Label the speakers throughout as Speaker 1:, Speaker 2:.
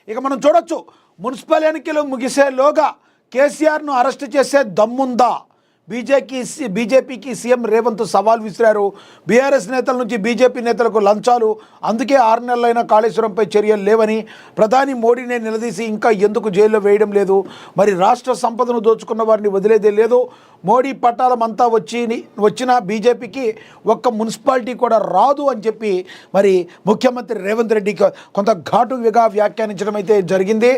Speaker 1: ఇక మనం చూడొచ్చు మున్సిపల్ ఎన్నికలు ముగిసేలోగా కేసీఆర్ను అరెస్ట్ చేసే దమ్ముందా? బీజేపీకి సీఎం రేవంత్ సవాల్ విసిరారు. బీఆర్ఎస్ నేతల నుంచి బీజేపీ నేతలకు లంచాలు, అందుకే 6 నెలలైన కాళేశ్వరంపై చర్యలు లేవని ప్రధాని మోడీనే నిలదీసి ఇంకా ఎందుకు జైల్లో వేయడం లేదు? మరి రాష్ట్ర సంపదను దోచుకున్న వారిని వదిలేదే లేదు. మోడీ పట్టాలం అంతా వచ్చిన బీజేపీకి ఒక్క మున్సిపాలిటీ కూడా రాదు అని చెప్పి మరి ముఖ్యమంత్రి రేవంత్ రెడ్డి కొంత ఘాటుగా వ్యాఖ్యానించడం అయితే జరిగింది.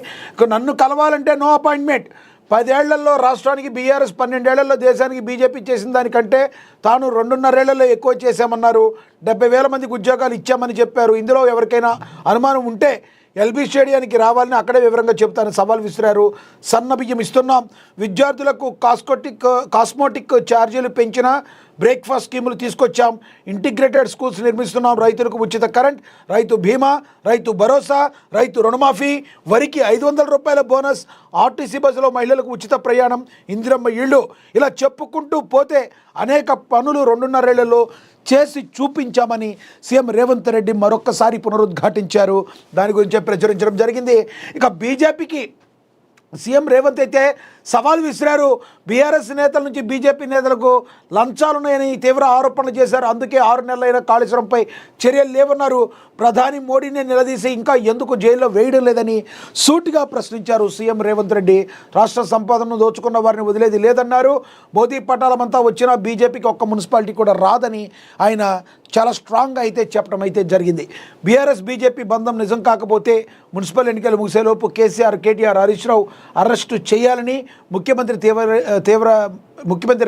Speaker 1: నన్ను కలవాలంటే నో అపాయింట్మెంట్. 10 ఏళ్లలో రాష్ట్రానికి బీఆర్ఎస్, 12 ఏళ్లలో దేశానికి బీజేపీ చేసిన దానికంటే తాను 2.5 ఏళ్లలో ఎక్కువ చేశామన్నారు. 70,000 మందికి ఉద్యోగాలు ఇచ్చామని చెప్పారు. ఇందులో ఎవరికైనా అనుమానం ఉంటే ఎల్బీ స్టేడియానికి రావాలని అక్కడే వివరంగా చెబుతాను సవాల్ విసిరారు. సన్న బియ్యం ఇస్తున్నాం, విద్యార్థులకు కాస్మోటిక్ ఛార్జీలు పెంచిన బ్రేక్ఫాస్ట్ స్కీములు తీసుకొచ్చాం, ఇంటిగ్రేటెడ్ స్కూల్స్ నిర్మిస్తున్నాం, రైతులకు ఉచిత కరెంట్, రైతు బీమా, రైతు భరోసా, రైతు రుణమాఫీ, వరికి 500 రూపాయల బోనస్, ఆర్టీసీ బస్సులో మహిళలకు ఉచిత ప్రయాణం, ఇందిరమ్మ ఇళ్ళు, ఇలా చెప్పుకుంటూ పోతే అనేక పనులు 2.5 ఏళ్లలో చేసి చూపించామని సీఎం రేవంత్ రెడ్డి మరొక్కసారి పునరుద్ఘాటించారు. దాని గురించే ప్రచురించడం జరిగింది. ఇక బీజేపీకి సీఎం రేవంత్ అయితే సవాల్ విసిరారు. బీఆర్ఎస్ నేతల నుంచి బీజేపీ నేతలకు లంచాలున్నాయని తీవ్ర ఆరోపణలు చేశారు. అందుకే 6 నెలలైన కాళేశ్వరంపై చర్యలు లేవన్నారు. ప్రధాని మోడీనే నిలదీసి ఇంకా ఎందుకు జైల్లో వేయడం లేదని సూటిగా ప్రశ్నించారు సీఎం రేవంత్ రెడ్డి. రాష్ట్ర సంపదను దోచుకున్న వారిని వదిలేది లేదన్నారు. మోదీ పటాలమంతా వచ్చినా బీజేపీకి ఒక్క మున్సిపాలిటీ కూడా రాదని ఆయన చాలా స్ట్రాంగ్గా అయితే చెప్పడం అయితే జరిగింది. బీఆర్ఎస్ బీజేపీ బంధం నిజం కాకపోతే మున్సిపల్ ఎన్నికలు ముగిసేలోపు కేసీఆర్, కేటీఆర్, హరీష్ రావు అరెస్టు చేయాలని ముఖ్యమంత్రి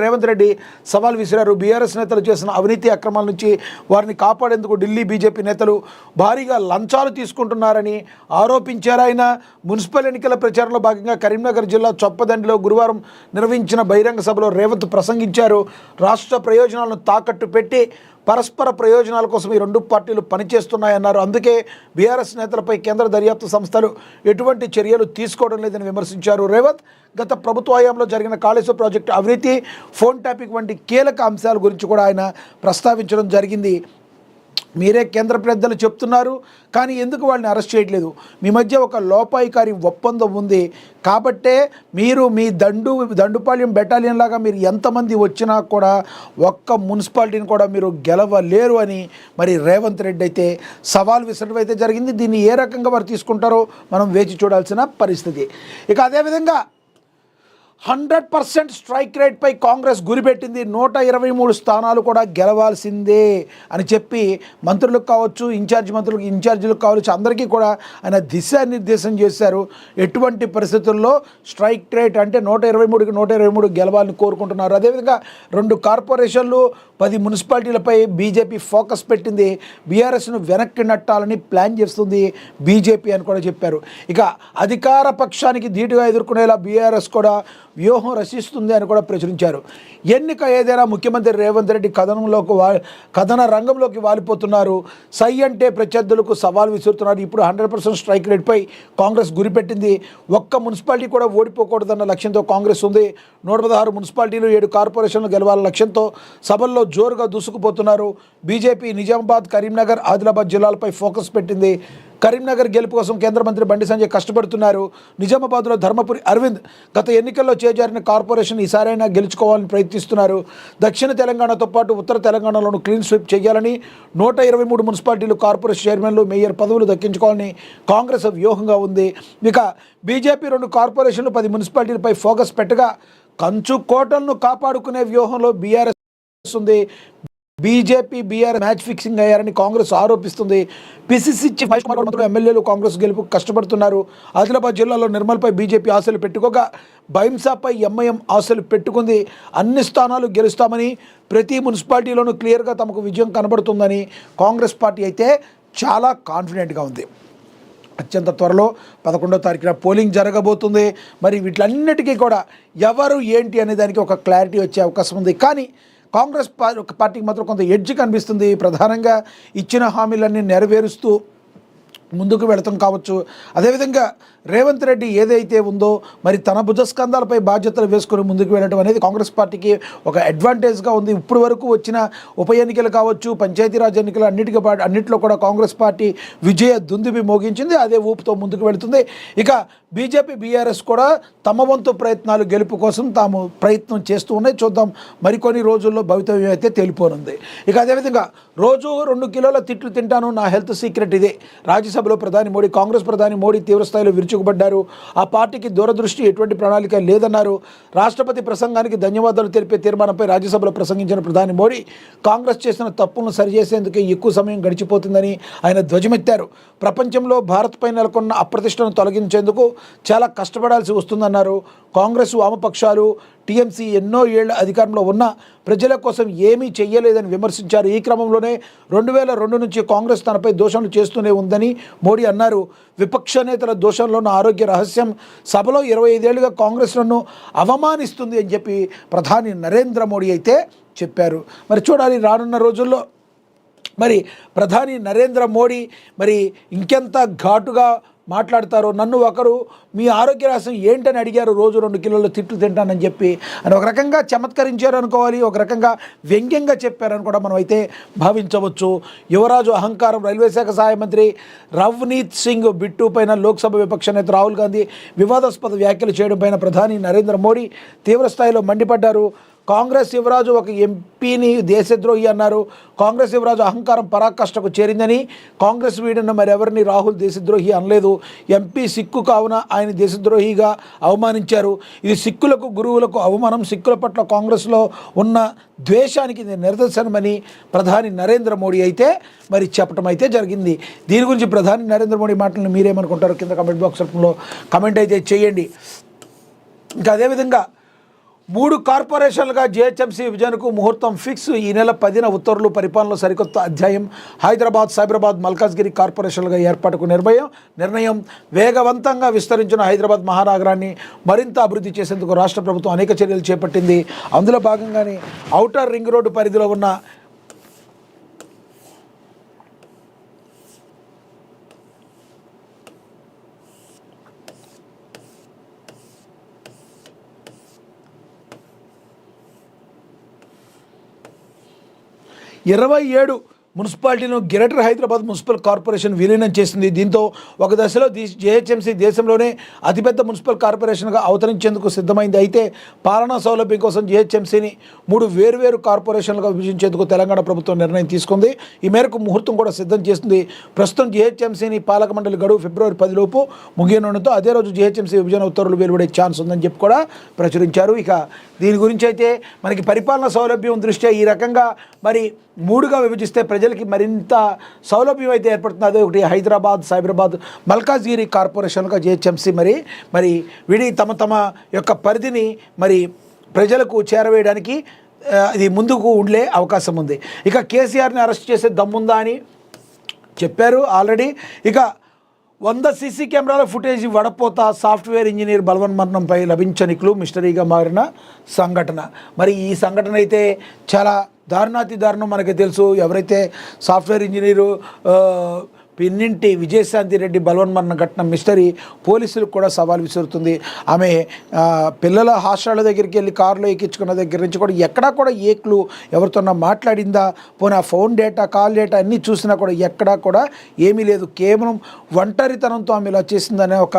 Speaker 1: రేవంత్ రెడ్డి సవాల్ విసిరారు. బీఆర్ఎస్ నేతలు చేసిన అవినీతి అక్రమాల నుంచి వారిని కాపాడేందుకు ఢిల్లీ బీజేపీ నేతలు భారీగా లంచాలు తీసుకుంటున్నారని ఆరోపించారు. ఆయన మున్సిపల్ ఎన్నికల ప్రచారంలో భాగంగా కరీంనగర్ జిల్లా చొప్పదండిలో గురువారం నిర్వహించిన బహిరంగ సభలో రేవంత్ ప్రసంగించారు. రాష్ట్ర ప్రయోజనాలను తాకట్టు పెట్టి పరస్పర ప్రయోజనాల కోసం ఈ 2 పార్టీలు పనిచేస్తున్నాయన్నారు. అందుకే బీఆర్ఎస్ నేతలపై కేంద్ర దర్యాప్తు సంస్థలు ఎటువంటి చర్యలు తీసుకోవడం లేదని విమర్శించారు. రేవంత్ గత ప్రభుత్వ హయాంలో జరిగిన కాళేశ్వరం ప్రాజెక్టు అవినీతి, ఫోన్ ట్యాపింగ్ వంటి కీలక అంశాల గురించి కూడా ఆయన ప్రస్తావించడం జరిగింది. మీరే కేంద్ర పెద్దలు చెప్తున్నారు, కానీ ఎందుకు వాళ్ళని అరెస్ట్ చేయట్లేదు? మీ మధ్య ఒక లోపాయికారి ఒప్పందం ఉంది కాబట్టే మీరు మీ దండుపాళ్యం బెటాలియన్ లాగా మీరు ఎంతమంది వచ్చినా కూడా ఒక్క మున్సిపాలిటీని కూడా మీరు గెలవలేరు అని మరి రేవంత్ రెడ్డి అయితే సవాల్ విసరడం అయితే జరిగింది. దీన్ని ఏ రకంగా వారు తీసుకుంటారో మనం వేచి చూడాల్సిన పరిస్థితి. ఇక అదేవిధంగా 100% స్ట్రైక్ రేట్పై కాంగ్రెస్ గురిపెట్టింది. 123 స్థానాలు కూడా గెలవాల్సిందే అని చెప్పి మంత్రులకు కావచ్చు, ఇన్ఛార్జీలకు కావచ్చు, అందరికీ కూడా ఆయన దిశానిర్దేశం చేశారు. ఎటువంటి పరిస్థితుల్లో స్ట్రైక్ రేట్ అంటే 123కి 123 గెలవాలని కోరుకుంటున్నారు. అదేవిధంగా 2 కార్పొరేషన్లు, 10 మున్సిపాలిటీలపై బీజేపీ ఫోకస్ పెట్టింది. బీఆర్ఎస్ను వెనక్కి నెట్టాలని ప్లాన్ చేస్తుంది బీజేపీ అని కూడా చెప్పారు. ఇక అధికార పక్షానికి ధీటుగా ఎదుర్కొనేలా బీఆర్ఎస్ కూడా వ్యూహం రచిస్తుంది అని కూడా ప్రచురించారు. ఎన్నిక ఏదైనా ముఖ్యమంత్రి రేవంత్ రెడ్డి కథన రంగంలోకి వాలిపోతున్నారు. సై అంటే ప్రత్యర్థులకు సవాల్ విసురుతున్నారు. ఇప్పుడు 100% స్ట్రైక్ రేట్పై కాంగ్రెస్ గురిపెట్టింది. ఒక్క మున్సిపాలిటీ కూడా ఓడిపోకూడదన్న లక్ష్యంతో కాంగ్రెస్ ఉంది. 116 మున్సిపాలిటీలు, 7 కార్పొరేషన్లు గెలవాలన్న లక్ష్యంతో సభల్లో జోరుగా దూసుకుపోతున్నారు. బీజేపీ నిజామాబాద్, కరీంనగర్, ఆదిలాబాద్ జిల్లాలపై ఫోకస్ పెట్టింది. కరీంనగర్ గెలుపు కోసం కేంద్ర మంత్రి బండి సంజయ్ కష్టపడుతున్నారు. నిజామాబాద్లో ధర్మపురి అరవింద్ గత ఎన్నికల్లో చేజారిన కార్పొరేషన్ ఈసారైనా గెలుచుకోవాలని ప్రయత్నిస్తున్నారు. దక్షిణ తెలంగాణతో పాటు ఉత్తర తెలంగాణలోనూ క్లీన్ స్వీప్ చేయాలని, 123 మున్సిపాలిటీలు, కార్పొరేషన్ చైర్మన్లు, మేయర్ పదవులు దక్కించుకోవాలని కాంగ్రెస్ వ్యూహంగా ఉంది. ఇక బీజేపీ 2 కార్పొరేషన్లు, 10 మున్సిపాలిటీలపై ఫోకస్ పెట్టగా కంచుకోటలను కాపాడుకునే వ్యూహంలో బీఆర్ఎస్ ఉంది. బీఆర్ఎస్ మ్యాచ్ ఫిక్సింగ్ అయ్యారని కాంగ్రెస్ ఆరోపిస్తుంది. పిసిసి చీఫ్ మహేష్ కుమార్ గౌడ్ ఎమ్మెల్యేలు కాంగ్రెస్ గెలుపు కష్టపడుతున్నారు. ఆదిలాబాద్ జిల్లాలో నిర్మల్పై బీజేపీ ఆశలు పెట్టుకోగా బైంసాపై ఎంఐఎం ఆశలు పెట్టుకుంది. అన్ని స్థానాలు గెలుస్తామని, ప్రతి మున్సిపాలిటీలోనూ క్లియర్గా తమకు విజయం కనబడుతుందని కాంగ్రెస్ పార్టీ అయితే చాలా కాన్ఫిడెంట్గా ఉంది. అత్యంత త్వరలో 11వ తారీఖున పోలింగ్ జరగబోతుంది. మరి వీటిలన్నిటికీ కూడా ఎవరు ఏంటి అనే దానికి ఒక క్లారిటీ వచ్చే అవకాశం ఉంది. కానీ కాంగ్రెస్ పార్టీకి మాత్రం కొంత ఎడ్జ్ కనిపిస్తుంది. ప్రధానంగా ఇచ్చిన హామీలన్నీ నెరవేరుస్తూ ముందుకు వెళతాం కావచ్చు. అదేవిధంగా రేవంత్ రెడ్డి ఏదైతే ఉందో మరి తన భుజస్కంధాలపై బాధ్యతలు వేసుకొని ముందుకు వెళ్ళడం అనేది కాంగ్రెస్ పార్టీకి ఒక అడ్వాంటేజ్గా ఉంది. ఇప్పుడు వరకు వచ్చిన ఉప ఎన్నికలు కావచ్చు, పంచాయతీరాజ్ ఎన్నికలు అన్నింటిలో కూడా కాంగ్రెస్ పార్టీ విజయ దుందుబి మోగించింది. అదే ఊపుతో ముందుకు వెళుతుంది. ఇక బీజేపీ బీఆర్ఎస్ కూడా తమ వంతు ప్రయత్నాలు గెలుపు కోసం తాము ప్రయత్నం చేస్తూ ఉన్నాయి. చూద్దాం మరికొన్ని రోజుల్లో భవితవ్యం అయితే తేలిపోనుంది. ఇక అదేవిధంగా రోజు 2 కిలోల తిట్లు తింటాను, నా హెల్త్ సీక్రెట్ ఇదే. రాజ్యసభలో ప్రధాని మోడీ, కాంగ్రెస్ ప్రధాని మోడీ తీవ్రస్థాయిలో విరుచుకుపడ్డారు. ఆ పార్టీకి దూరదృష్టి, ఎటువంటి ప్రణాళిక లేదన్నారు. రాష్ట్రపతి ప్రసంగానికి ధన్యవాదాలు తెలిపే తీర్మానంపై రాజ్యసభలో ప్రసంగించిన ప్రధాని మోడీ కాంగ్రెస్ చేసిన తప్పులను సరిచేసేందుకు ఎక్కువ సమయం గడిచిపోతుందని ఆయన ధ్వజమెత్తారు. ప్రపంచంలో భారత్పై నెలకొన్న అప్రతిష్టను తొలగించేందుకు చాలా కష్టపడాల్సి వస్తుందన్నారు. కాంగ్రెస్, వామపక్షాలు, టీఎంసీ ఎన్నో ఏళ్ల అధికారంలో ఉన్న ప్రజల కోసం ఏమీ చెయ్యలేదని విమర్శించారు. ఈ క్రమంలోనే 2002 నుంచి కాంగ్రెస్ తనపై దోషణలు చేస్తూనే ఉందని మోడీ అన్నారు. విపక్ష నేతల దోషంలో ఉన్న ఆరోగ్య రహస్యం సభలో 25 ఏళ్లుగా కాంగ్రెస్ నన్ను అవమానిస్తుంది అని చెప్పి ప్రధాని నరేంద్ర మోడీ అయితే చెప్పారు. మరి చూడాలి రానున్న రోజుల్లో మరి ప్రధాని నరేంద్ర మోడీ మరి ఇంకెంత ఘాటుగా మాట్లాడతారో. నన్ను ఒకరు మీ ఆరోగ్య రహస్యం ఏంటని అడిగారు, రోజు 2 కిలోల తిట్లు తింటానని చెప్పి అని ఒక రకంగా చమత్కరించారు అనుకోవాలి, ఒక రకంగా వ్యంగ్యంగా చెప్పారని కూడా మనం అయితే భావించవచ్చు. యువరాజు అహంకారం. రైల్వే శాఖ సహాయ మంత్రి రవ్నీత్ సింగ్ బిట్టు పైన లోక్సభ విపక్ష నేత రాహుల్ గాంధీ వివాదాస్పద వ్యాఖ్యలు చేయడం పైన ప్రధాని నరేంద్ర మోడీ తీవ్రస్థాయిలో మండిపడ్డారు. కాంగ్రెస్ యువరాజు ఒక ఎంపీని దేశద్రోహి అన్నారు. కాంగ్రెస్ యువరాజు అహంకారం పరాకాష్ఠకు చేరిందని, కాంగ్రెస్ వీడిన మరెవరిని రాహుల్ దేశద్రోహి అనలేదు. ఎంపీ సిక్కు కావున ఆయన దేశద్రోహిగా అవమానించారు. ఇది సిక్కులకు, గురువులకు అవమానం. సిక్కుల పట్ల కాంగ్రెస్లో ఉన్న ద్వేషానికి ఇది నిదర్శనమని ప్రధాని నరేంద్ర మోడీ అయితే మరి చెప్పడం అయితే జరిగింది. దీని గురించి ప్రధాని నరేంద్ర మోడీ మాటలను మీరేమనుకుంటారో కింద కమెంట్ బాక్స్ రూపంలో కమెంట్ అయితే చేయండి. ఇంకా అదేవిధంగా 3 కార్పొరేషన్లుగా జీహెచ్ఎంసీ విభజనకు ముహూర్తం ఫిక్స్. ఈ నెల 10న ఉత్తర్వులు. పరిపాలనలో సరికొత్త అధ్యాయం. హైదరాబాద్, సైబరాబాద్, మల్కాజ్గిరి కార్పొరేషన్లుగా ఏర్పాటుకు నిర్ణయం. వేగవంతంగా విస్తరించిన హైదరాబాద్ మహానగరాన్ని మరింత అభివృద్ధి చేసేందుకు రాష్ట్ర ప్రభుత్వం అనేక చర్యలు చేపట్టింది. అందులో భాగంగానే ఔటర్ రింగ్ రోడ్డు పరిధిలో ఉన్న ఇరవై 27 మున్సిపాలిటీను గ్రేటర్ హైదరాబాద్ మున్సిపల్ కార్పొరేషన్ విలీనం చేసింది. దీంతో ఒక దశలో జీహెచ్ఎంసీ దేశంలోనే అతిపెద్ద మున్సిపల్ కార్పొరేషన్గా అవతరించేందుకు సిద్ధమైంది. అయితే పాలనా సౌలభ్యం కోసం జీహెచ్ఎంసీని 3 వేర్వేరు కార్పొరేషన్లుగా విభజించేందుకు తెలంగాణ ప్రభుత్వం నిర్ణయం తీసుకుంది. ఈ మేరకు ముహూర్తం కూడా సిద్ధం చేస్తుంది. ప్రస్తుతం జీహెచ్ఎంసీని పాలక మండలి గడువు ఫిబ్రవరి 10 లోపు ముగియనుండటంతో అదే రోజు జీహెచ్ఎంసీ విభజన ఉత్తర్వులు వెలువడే ఛాన్స్ ఉందని చెప్పి కూడా ప్రచురించారు. ఇక దీని గురించి అయితే మనకి పరిపాలనా సౌలభ్యం దృష్ట్యా ఈ రకంగా మరి 3గా విభజిస్తే ప్రజలకి మరింత సౌలభ్యం అయితే ఏర్పడుతుంది. అదే ఒకటి హైదరాబాద్, సైబరాబాద్, మల్కాజ్గిరి కార్పొరేషన్గా జీహెచ్ఎంసీ మరి వీడి తమ యొక్క పరిధిని మరి ప్రజలకు చేరవేయడానికి ఇది ముందుకు ఉండే అవకాశం ఉంది. ఇక కేసీఆర్ని అరెస్ట్ చేసే దమ్ముందా అని చెప్పారు ఆల్రెడీ. ఇక 100 సీసీ కెమెరాల ఫుటేజ్ వడపోత. సాఫ్ట్వేర్ ఇంజనీర్ బలవన్మరణంపై లభించని క్లూ మిస్టరీగా మారిన సంఘటన. మరి ఈ సంఘటన అయితే చాలా దారుణాతి దారుణం. మనకి తెలుసు ఎవరైతే సాఫ్ట్వేర్ ఇంజనీరు పిన్నింటి విజయశాంతి రెడ్డి బలవన్మరణ ఘటన మిస్టరీ పోలీసులకు కూడా సవాల్ విసురుతుంది. ఆమె పిల్లల హాస్టల్ దగ్గరికి వెళ్ళి కారులో ఎక్కించుకున్న దగ్గర నుంచి కూడా ఎక్కడా కూడా ఏ క్లూ ఎవరితోన్నా మాట్లాడిందా, పోనీ ఆ ఫోన్ డేటా, కాల్ డేటా అన్నీ చూసినా కూడా ఎక్కడా కూడా ఏమీ లేదు. కేవలం ఒంటరితనంతో ఆమె ఇలా చేసిందనే ఒక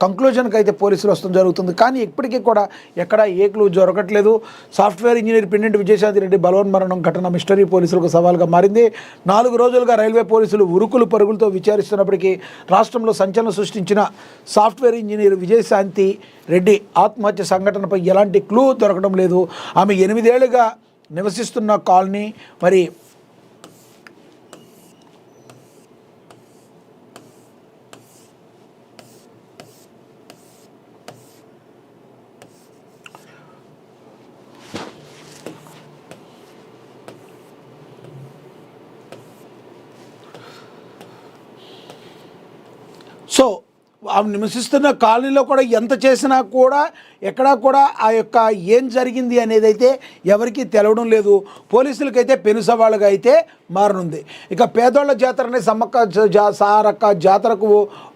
Speaker 1: కంక్లూజన్కి అయితే పోలీసులు వస్తడం జరుగుతుంది. కానీ ఇప్పటికీ కూడా ఎక్కడా ఏ క్లూ దొరకట్లేదు. సాఫ్ట్వేర్ ఇంజనీర్ పిన్నింటి విజయశాంతి రెడ్డి బలవన్మరణం ఘటన మిస్టరీ పోలీసులకు సవాల్గా మారింది. 4 రోజులుగా రైల్వే పోలీసులు ఉరుకులు పరుగులతో విచారిస్తున్నప్పటికీ రాష్ట్రంలో సంచలనం సృష్టించిన సాఫ్ట్వేర్ ఇంజనీర్ విజయశాంతి రెడ్డి ఆత్మహత్య సంఘటనపై ఎలాంటి క్లూ దొరకడం లేదు. ఆమె 8 ఏళ్లుగా నివసిస్తున్న కాలనీ మరి సో ఆ నివసిస్తున్న కాలనీలో కూడా ఎంత చేసినా కూడా ఎక్కడా కూడా ఆ యొక్క ఏం జరిగింది అనేది అయితే ఎవరికీ తెలవడం లేదు. పోలీసులకైతే పెను సవాళ్ళుగా అయితే మారనుంది. ఇక పేదోళ్ళ జాతరని సారక్క జాతరకు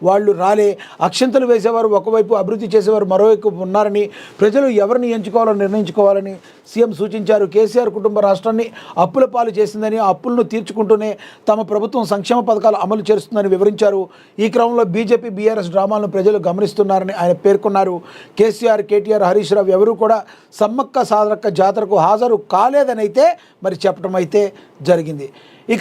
Speaker 1: వాళ్ళు రాలే, అక్షంతలు వేసేవారు ఒకవైపు, అభివృద్ధి చేసేవారు మరోవైపు ఉన్నారని, ప్రజలు ఎవరిని ఎంచుకోవాలో నిర్ణయించుకోవాలని సీఎం సూచించారు. కేసీఆర్ కుటుంబ రాష్ట్రాన్ని అప్పుల పాలు చేసిందని, ఆ అప్పులను తీర్చుకుంటూనే తమ ప్రభుత్వం సంక్షేమ పథకాలు అమలు చేస్తుందని వివరించారు. ఈ క్రమంలో బీజేపీ బీఆర్ఎస్ డ్రామాలను ప్రజలు గమనిస్తున్నారని ఆయన పేర్కొన్నారు. కేసీఆర్, కేటీఆర్, హరీష్ రావు ఎవరూ కూడా సమ్మక్క సారక్క జాతరకు హాజరు కాలేదని అయితే మరి చెప్పడం అయితే జరిగింది. ఇక